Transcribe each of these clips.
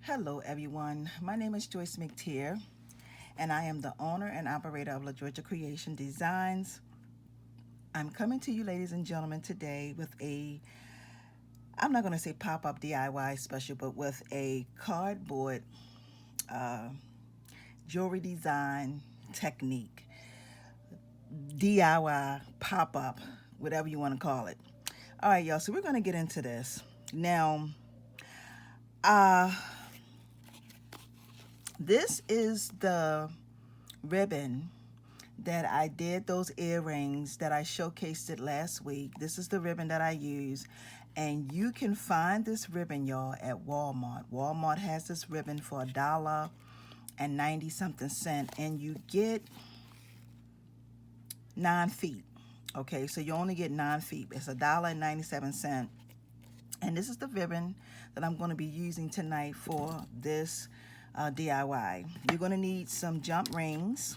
Hello everyone, my name is Joyce McTeer and I am the owner and operator of La Georgia Creation Designs. I'm coming to you ladies and gentlemen today with I'm not going to say pop-up DIY special, but with a cardboard uh, jewelry design technique, DIY pop-up, whatever you want to call it. All right, y'all, so we're going to get into this. Now, uh, this is the ribbon that I did those earrings that I showcased it last week. This is the ribbon that I use, and you can find this ribbon, y'all, at Walmart. Walmart has this ribbon for $1.90 something, and you get 9 feet. Okay, so you only get 9 feet. It's $1.97, and this is the ribbon that I'm going to be using tonight for this DIY. You're going to need some jump rings.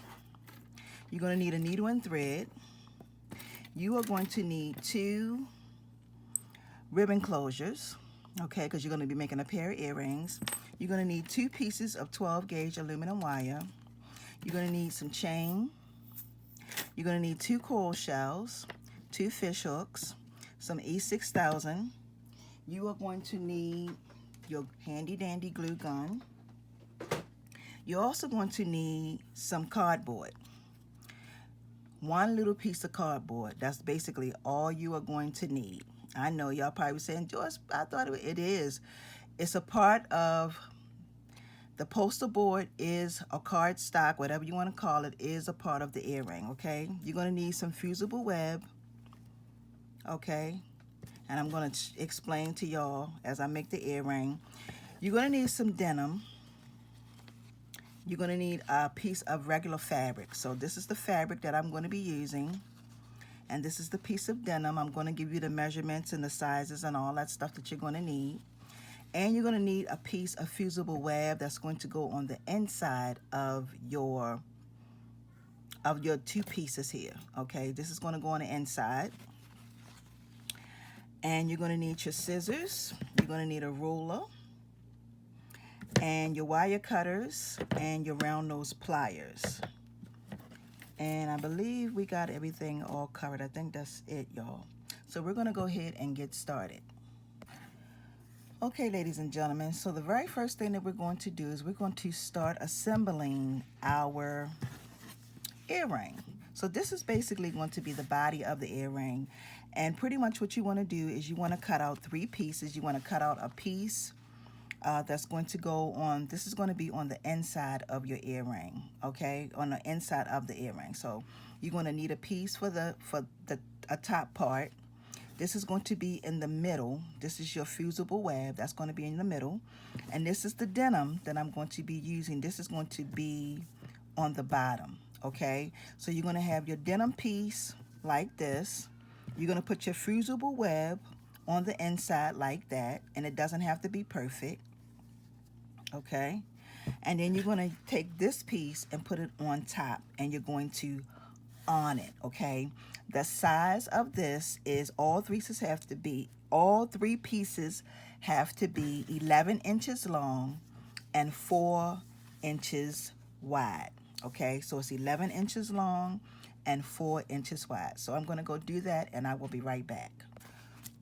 You're going to need a needle and thread. You are going to need 2 ribbon closures, okay, because you're going to be making a pair of earrings. You're going to need 2 pieces of 12 gauge aluminum wire. You're going to need some chain. You're going to need 2 coral shells, 2 fish hooks, some E6000. You are going to need your handy dandy glue gun. You're also going to need some cardboard. 1 little piece of cardboard. That's basically all you are going to need. I know y'all probably saying, Joyce, I thought it is. It's a part of the poster board, is a card stock, whatever you want to call it, is a part of the earring, okay? You're going to need some fusible web, okay? And I'm going to explain to y'all as I make the earring. You're going to need some denim. You're going to need a piece of regular fabric. So this is the fabric that I'm going to be using. And this is the piece of denim. I'm going to give you the measurements and the sizes and all that stuff that you're going to need. And you're going to need a piece of fusible web that's going to go on the inside of your 2 pieces here. Okay, this is going to go on the inside. And you're going to need your scissors. You're going to need a ruler, and your wire cutters, and your round nose pliers. And I believe we got everything all covered. I think that's it, y'all. So we're going to go ahead and get started. Okay, ladies and gentlemen, so the very first thing that we're going to do is we're going to start assembling our earring. So this is basically going to be the body of the earring. And pretty much what you want to do is you want to cut out 3 pieces. You want to cut out a piece that's going to go on, this is going to be on the inside of your earring, okay, on the inside of the earring. So you're going to need a piece for the top part. This is going to be in the middle. This is your fusible web that's going to be in the middle, and this is the denim that I'm going to be using. This is going to be on the bottom, okay? So you're going to have your denim piece like this. You're going to put your fusible web on the inside like that, and it doesn't have to be perfect, okay? And then you're going to take this piece and put it on top, and you're going to on it, okay? The size of this is all 3 pieces have to be 11 inches long and 4 inches wide, okay? So it's 11 inches long and 4 inches wide. So I'm going to go do that, and I will be right back.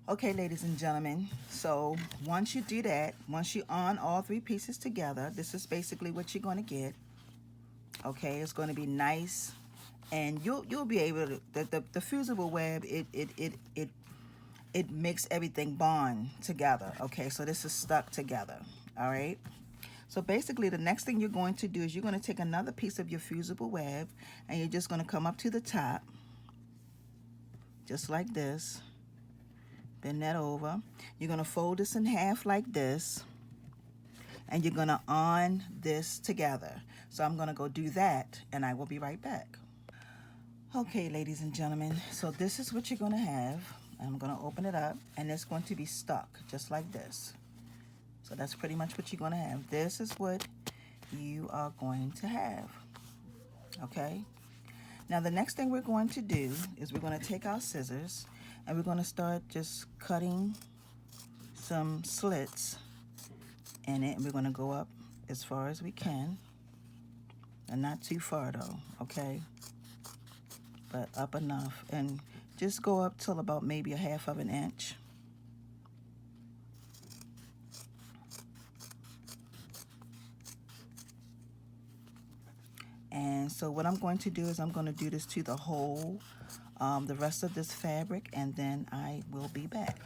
Okay, ladies and gentlemen, so once you do that, once you on all 3 pieces together, this is basically what you're going to get. Okay, it's going to be nice, and you'll be able to, the fusible web, it makes everything bond together. Okay, so this is stuck together. All right, so basically the next thing you're going to do is you're going to take another piece of your fusible web, and you're just going to come up to the top just like this. Bend that over. You're going to fold this in half like this, and you're going to on this together. So I'm going to go do that, and I will be right back. Okay, ladies and gentlemen, so this is what you're going to have. I'm going to open it up, and it's going to be stuck just like this. So that's pretty much what you're going to have. This is what you are going to have. Okay? Now the next thing we're going to do is we're going to take our scissors, and we're going to start just cutting some slits in it, and we're going to go up as far as we can, and not too far though, okay, but up enough, and just go up till about maybe a half of an inch. And so what I'm going to do is I'm going to do this to the whole, the rest of this fabric, and then I will be back.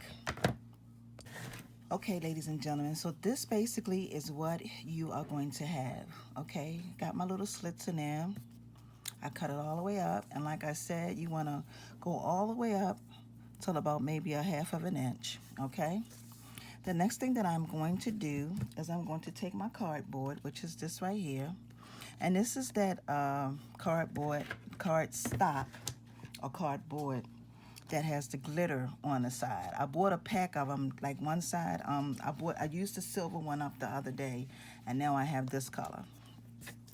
Okay, ladies and gentlemen, so this basically is what you are going to have, okay? Got my little slits in there. I cut it all the way up, and like I said, you want to go all the way up till about maybe a half of an inch, okay? The next thing that I'm going to do is I'm going to take my cardboard, which is this right here, and this is that cardstock or cardboard that has the glitter on the side. I bought a pack of them, like one side. I used the silver one up the other day, and now I have this color.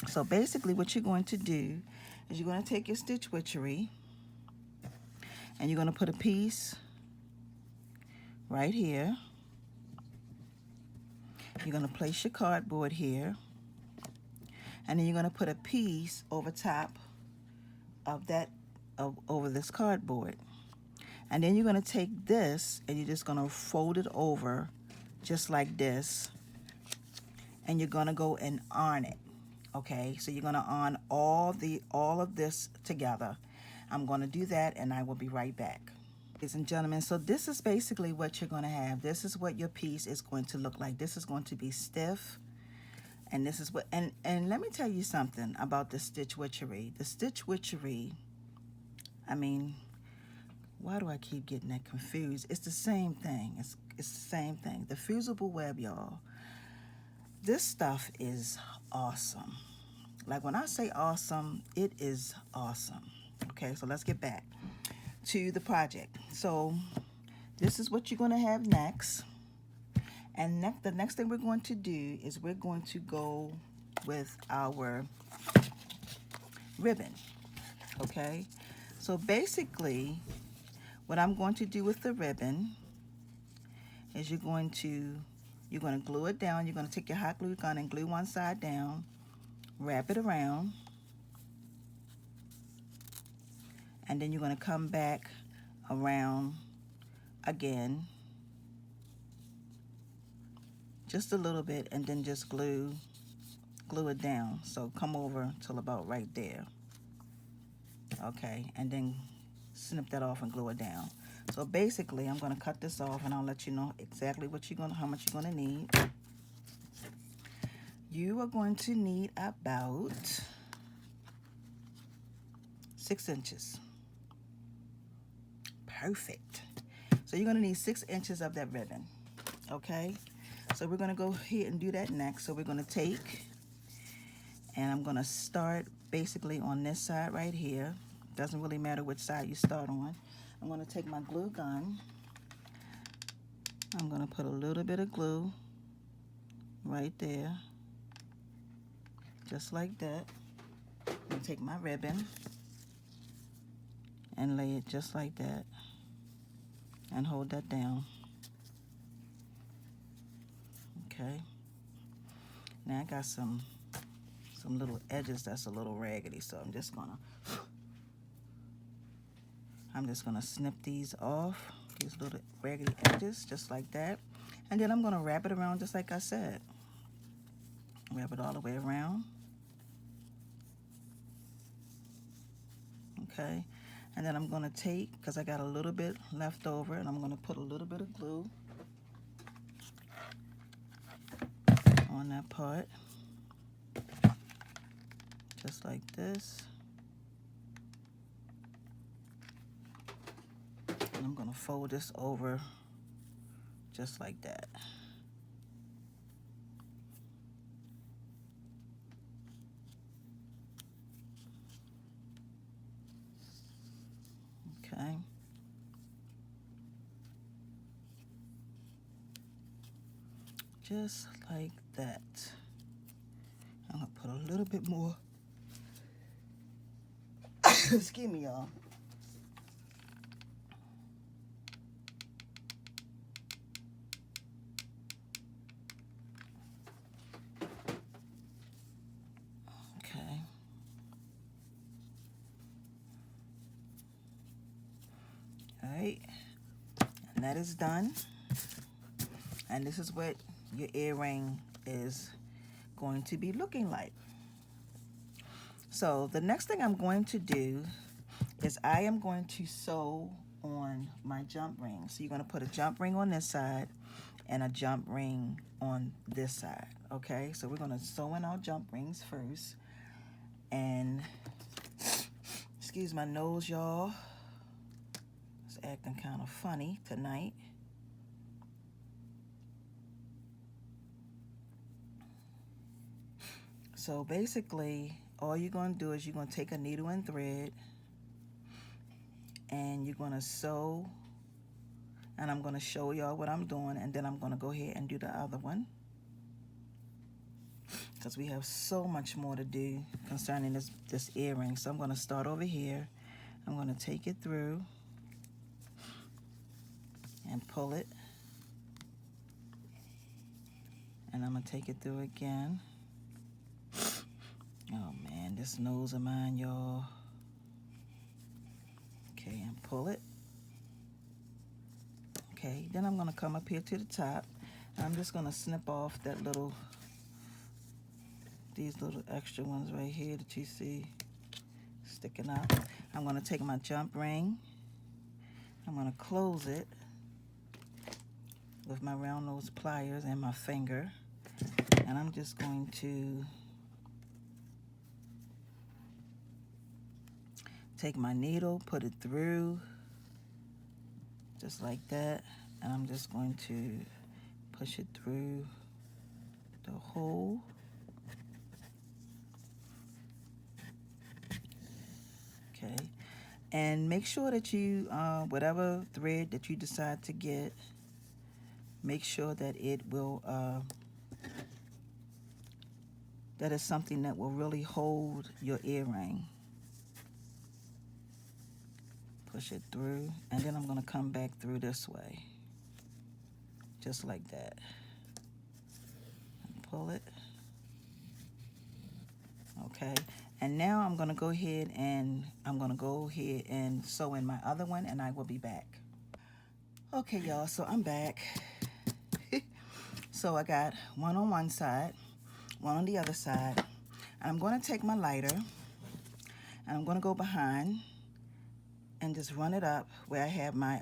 So basically, what you're going to do is you're going to take your stitch witchery, and you're going to put a piece right here. You're going to place your cardboard here, and then you're going to put a piece over top of that, over this cardboard. And then you're going to take this and you're just going to fold it over just like this, and you're going to go and iron it. Okay, so you're going to iron all of this together. I'm going to do that, and I will be right back. Ladies and gentlemen, so this is basically what you're going to have. This is what your piece is going to look like. This is going to be stiff, and this is what, and let me tell you something about the stitch witchery. The stitch witchery, I mean, why do I keep getting that confused? It's the same thing. It's the same thing. The fusible web, y'all. This stuff is awesome. Like when I say awesome, it is awesome. Okay, so let's get back to the project. So this is what you're going to have next. And the next thing we're going to do is we're going to go with our ribbon. Okay, so basically what I'm going to do with the ribbon is you're going to glue it down. You're going to take your hot glue gun and glue one side down, wrap it around, and then you're going to come back around again just a little bit, and then just glue it down. So come over till about right there. Okay, and then snip that off and glue it down. So basically, I'm going to cut this off, and I'll let you know exactly how much you're going to need. You are going to need about 6 inches. Perfect. So you're going to need 6 inches of that ribbon. Okay, so we're going to go ahead and do that next. So we're going to take, and I'm going to start basically on this side right here. Doesn't really matter which side you start on. I'm going to take my glue gun. I'm going to put a little bit of glue right there, just like that. I'm going to take my ribbon and lay it just like that and hold that down. Okay. Now I got some little edges that's a little raggedy, so I'm just gonna snip these off, these little raggedy edges, just like that. And then I'm gonna wrap it around just like I said. Wrap it all the way around. Okay. And then I'm gonna take, because I got a little bit left over, and I'm gonna put a little bit of glue on that part. Just like this. And I'm going to fold this over just like that. Okay. Just like that. I'm going to put a little bit more. Excuse me, y'all. right, and that is done. And this is what your earring is going to be looking like. So the next thing I'm going to do is I am going to sew on my jump ring. So you're going to put a jump ring on this side and a jump ring on this side. Okay, so we're going to sew in our jump rings first. And excuse my nose, y'all. It's acting kind of funny tonight. So basically, all you're going to do is you're going to take a needle and thread, and you're going to sew, and I'm going to show y'all what I'm doing, and then I'm going to go ahead and do the other one, because we have so much more to do concerning this earring. So I'm going to start over here. I'm going to take it through and pull it, and I'm going to take it through again. Oh man, this nose of mine, y'all. Okay, and pull it. Okay, then I'm going to come up here to the top. And I'm just going to snip off these little extra ones right here that you see sticking out. I'm going to take my jump ring. I'm going to close it with my round nose pliers and my finger. And I'm just going to take my needle, put it through, just like that. And I'm just going to push it through the hole. Okay. And make sure that you, whatever thread that you decide to get, make sure that it will, that is something that will really hold your earring. Push it through, and then I'm going to come back through this way, just like that. And pull it. Okay, and now I'm going to go ahead and sew in my other one, and I will be back. Okay, y'all, so I'm back. So I got one on one side, one on the other side, and I'm going to take my lighter, and I'm going to go behind and just run it up where I have my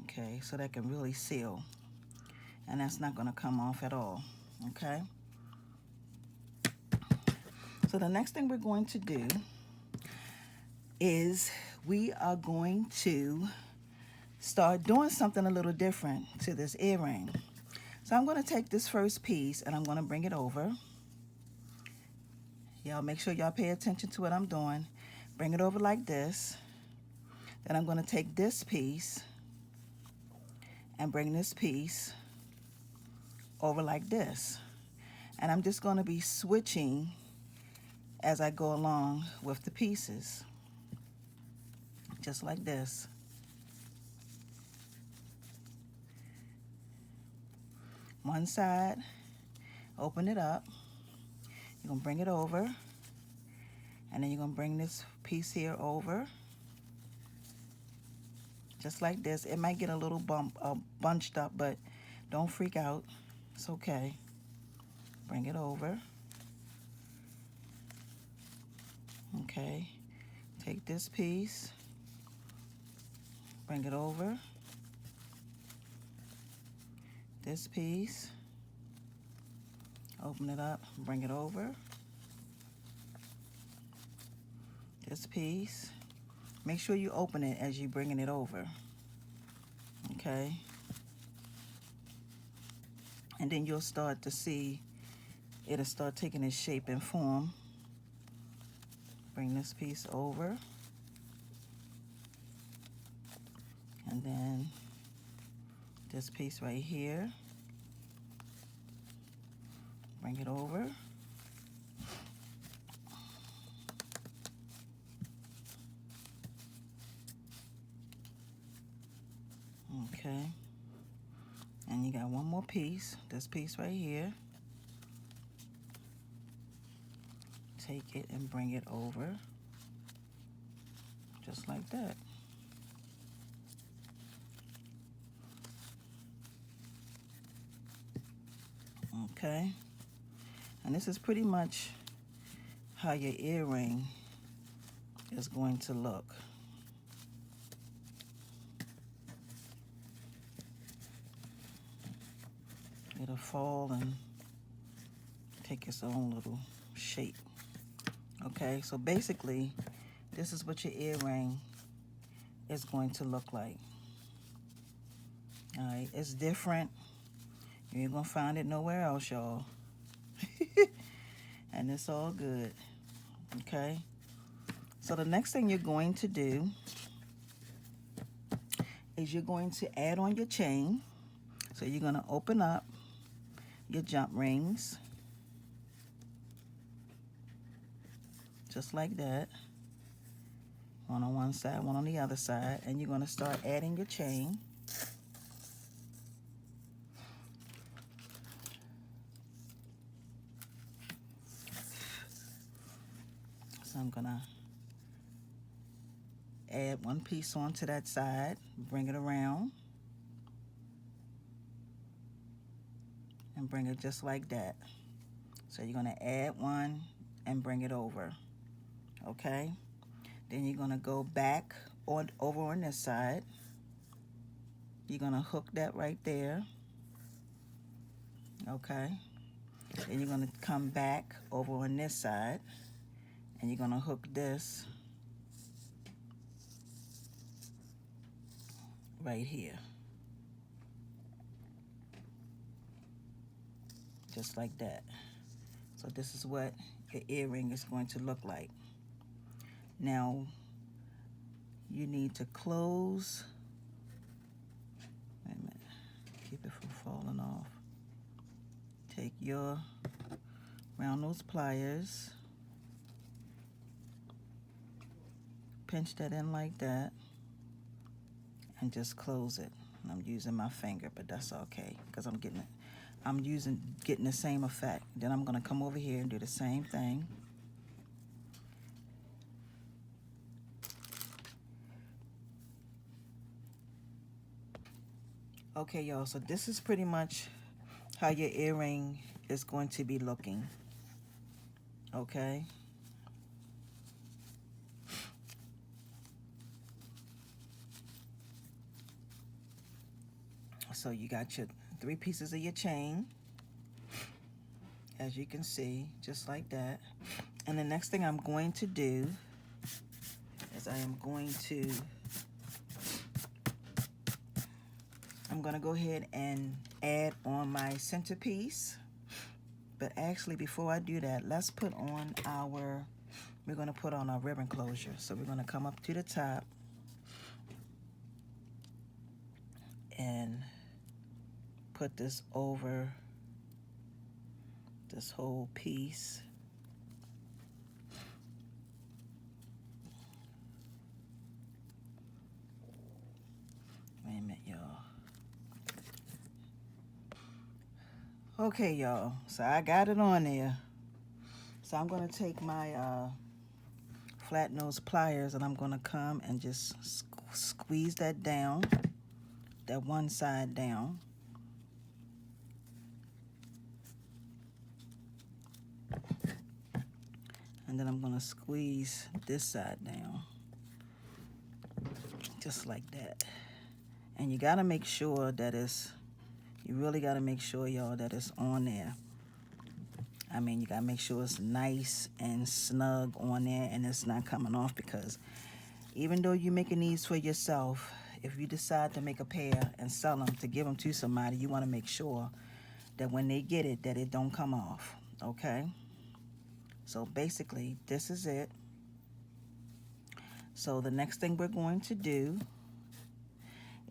okay, so that can really seal, and that's not going to come off at all. Okay, so the next thing we're going to do is we are going to start doing something a little different to this earring. So I'm going to take this first piece and I'm going to bring it over. Y'all make sure y'all pay attention to what I'm doing. Bring it over like this. Then I'm going to take this piece and bring this piece over like this. And I'm just going to be switching as I go along with the pieces. Just like this. One side, open it up. You're going to bring it over. And then you're going to bring this piece here over. Just like this. It might get a little bunched up, but don't freak out. It's okay. Bring it over. Okay. Take this piece. Bring it over. This piece. Open it up. Bring it over. This piece. Make sure you open it as you're bringing it over. Okay. And then you'll start to see it'll start taking its shape and form. Bring this piece over. And then this piece right here. Bring it over. Okay. And you got one more piece, this piece right here. take it and bring it over, just like that. Okay, and this is pretty much how your earring is going to look. It'll fall and take its own little shape. Okay, so basically this is what your earring is going to look like. All right, it's different. You ain't gonna find it nowhere else, y'all. And it's all good. Okay, so the next thing you're going to do is you're going to add on your chain. So you're gonna open up your jump rings, just like that. One on one side, one on the other side, and you're gonna start adding your chain. So I'm gonna add one piece onto that side, bring it around, and bring it just like that. So you're gonna add one and bring it over, okay? Then you're gonna go back over on this side. You're gonna hook that right there, okay? Then you're gonna come back over on this side, and you're gonna hook this right here, just like that. So this is what your earring is going to look like. Now you need to close, wait a minute, keep it from falling off. Take your round nose pliers, pinch that in like that, and just close it. And I'm using my finger, but that's okay, because I'm getting the same effect. Then I'm gonna come over here and do the same thing. Okay, y'all, so this is pretty much how your earring is going to be looking, okay? So you got your 3 pieces of your chain, as you can see, just like that. And the next thing I'm going to do is I'm gonna go ahead and add on my centerpiece. But actually, before I do that, let's put on we're gonna put on our ribbon closure. So we're gonna come up to the top and put this over this whole piece. Wait a minute, y'all. Okay, y'all, so I got it on there. So I'm gonna take my flat nose pliers and I'm gonna come and just squeeze that down, that one side down. And then I'm gonna squeeze this side down, just like that. And you gotta make sure that you really gotta make sure, y'all, that it's on there. I mean, you gotta make sure it's nice and snug on there and it's not coming off, because even though you're making these for yourself, if you decide to make a pair and sell them, to give them to somebody, you wanna make sure that when they get it, that it don't come off, okay? So basically, this is it. So the next thing we're going to do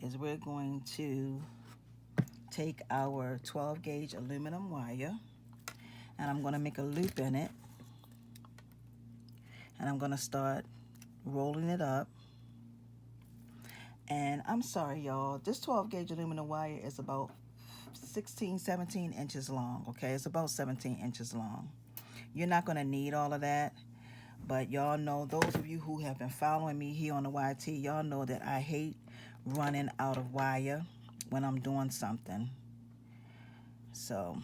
is we're going to take our 12 gauge aluminum wire, and I'm going to make a loop in it, and I'm going to start rolling it up. And I'm sorry, y'all, this 12 gauge aluminum wire is about 17 inches long, okay? It's about 17 inches long. You're not going to need all of that. But y'all know, those of you who have been following me here on the YT, y'all know that I hate running out of wire when I'm doing something. So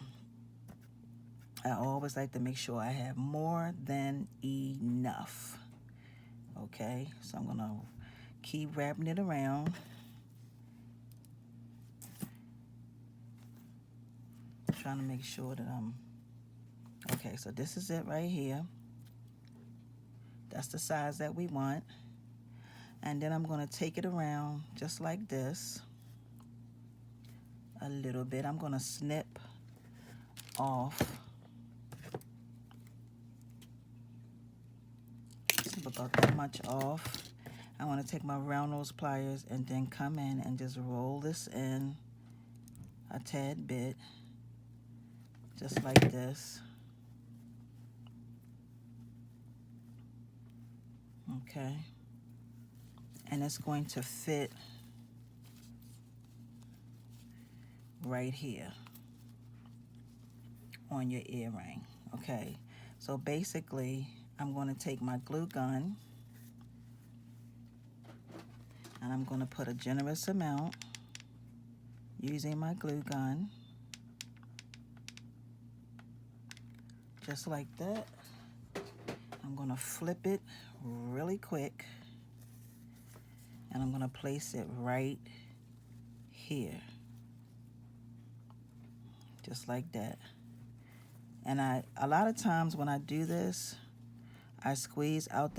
I always like to make sure I have more than enough. Okay, so I'm gonna keep wrapping it around. Trying to make sure that I'm okay. So this is it right here. That's the size that we want. And then I'm gonna take it around just like this a little bit. I'm gonna snip off, snip about that much off. I want to take my round nose pliers and then come in and just roll this in a tad bit, just like this. Okay, and it's going to fit right here on your earring. Okay, so basically I'm going to take my glue gun and I'm going to put a generous amount using my glue gun, just like that. I'm going to flip it really quick and I'm going to place it right here, just like that. And a lot of times when I do this, I squeeze out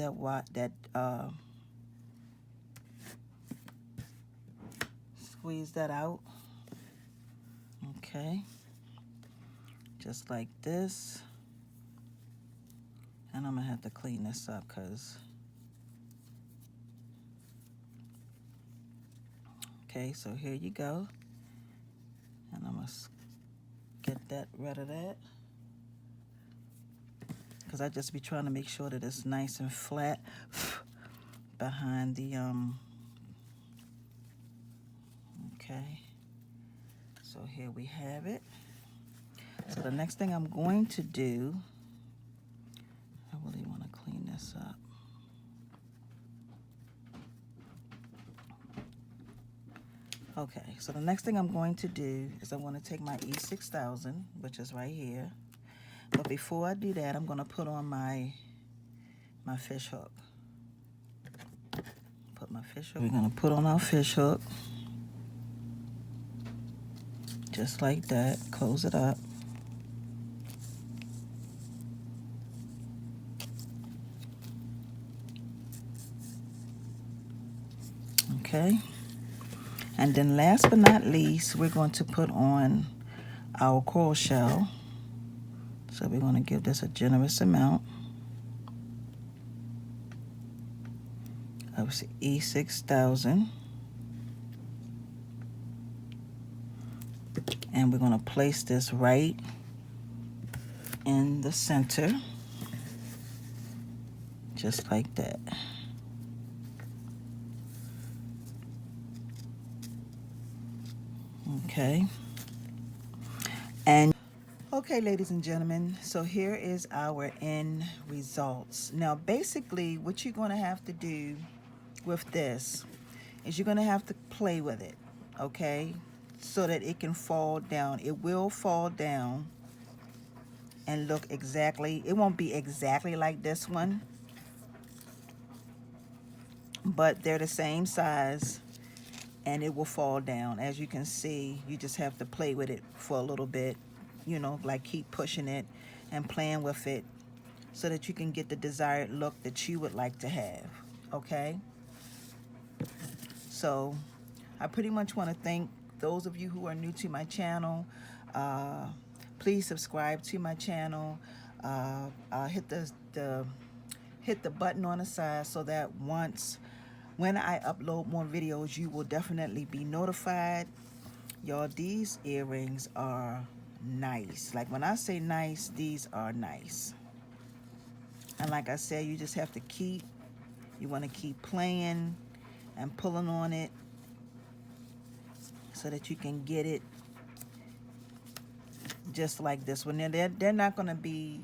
squeeze that out. Okay, just like this. And I'm gonna have to clean this up because, okay, so here you go. And I'm gonna get that rid of that, because I just be trying to make sure that it's nice and flat behind the okay, so here we have it. So the next thing I'm going to do, I really want to clean this up. Okay, so the next thing I'm going to do is I'm going to take my E6000, which is right here. But before I do that, I'm going to put on my fish hook. Put my fish hook. We're going to put on our fish hook. Just like that. Close it up. Okay. And then last but not least, we're going to put on our coral shell. So we're going to give this a generous amount of E6000. And we're going to place this right in the center, just like that. Okay. And okay, ladies and gentlemen, so here is our end results. Now, basically, what you're going to have to do with this is you're going to have to play with it, okay, so that it can fall down. It will fall down and look exactly, it won't be exactly like this one, but they're the same size and it will fall down. As you can see, you just have to play with it for a little bit, you know, like keep pushing it and playing with it so that you can get the desired look that you would like to have, okay? So I pretty much want to thank those of you who are new to my channel. Please subscribe to my channel. Hit the button on the side so that when I upload more videos, you will definitely be notified. Y'all, these earrings are nice. Like when I say nice, these are nice. And like I said, you just have to you want to keep playing and pulling on it so that you can get it just like this one. They're not going to be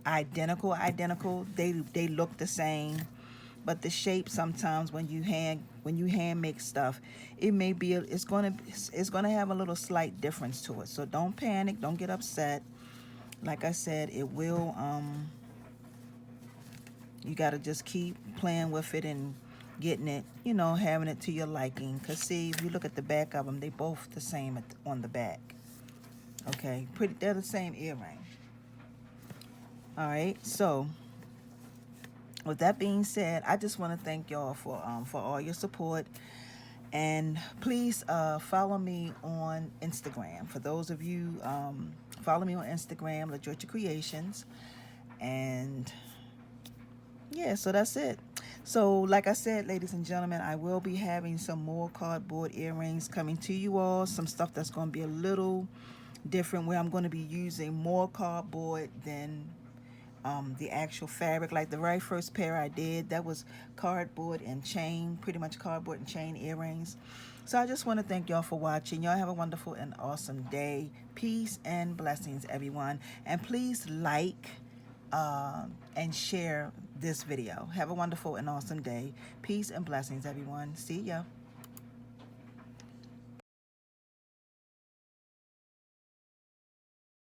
identical. They look the same, but the shape sometimes when you hand make stuff, it may be it's gonna have a little slight difference to it. So don't panic, don't get upset. Like I said, it will you got to just keep playing with it and getting it, having it to your liking. Because see, if you look at the back of them, they both the same on the back. Okay, they're the same earring. All right, so with that being said, I just want to thank y'all for all your support. And please follow me on Instagram. For those of you, follow me on Instagram, LaGeorgia Creations. And yeah, so that's it. So like I said, ladies and gentlemen, I will be having some more cardboard earrings coming to you all. Some stuff that's going to be a little different, where I'm going to be using more cardboard than the actual fabric. Like the very first pair I did, that was cardboard and chain, pretty much cardboard and chain earrings. So I just want to thank y'all for watching. Y'all have a wonderful and awesome day. Peace and blessings, everyone. And please like and share this video. Have a wonderful and awesome day. Peace and blessings, everyone. See ya.